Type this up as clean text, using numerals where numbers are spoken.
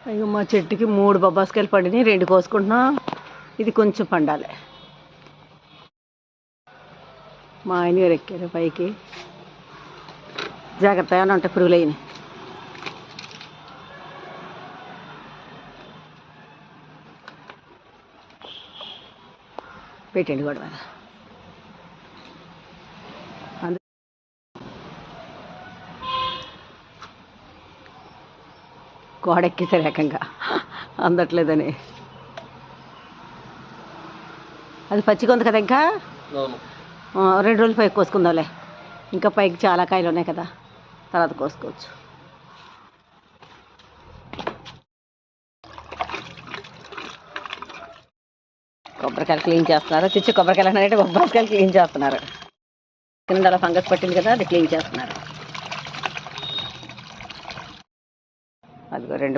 అయ్యో మా చెట్టుకి 3 బొబ్బాస్కాయలు పండినాయి, 2 కోసుకుంటున్నాం. ఇది కొంచెం పండాలి. మా ఆయన గారు ఎక్కారు పైకి. జాగ్రత్త ఏమైనా ఉంటాయి పురుగులు అయినాయి. పెట్టండి గొడవ. గోడ ఎక్కేసారు ఏకంగా, అందట్లేదని. అది పచ్చిగా ఉంది కదా, ఇంకా 2 రోజులు పైకి కోసుకుందాంలే. ఇంకా పైకి చాలా కాయలు ఉన్నాయి కదా, తర్వాత కోసుకోవచ్చు. కొబ్బరికాయలు క్లీన్ చేస్తున్నారు. చిచ్చి కొబ్బరికాయలు అంటే బొబ్బాస్కాయలు క్లీన్ చేస్తున్నారు. కింద ఫంగస్ పట్టింది కదా, అది క్లీన్ చేస్తున్నారు.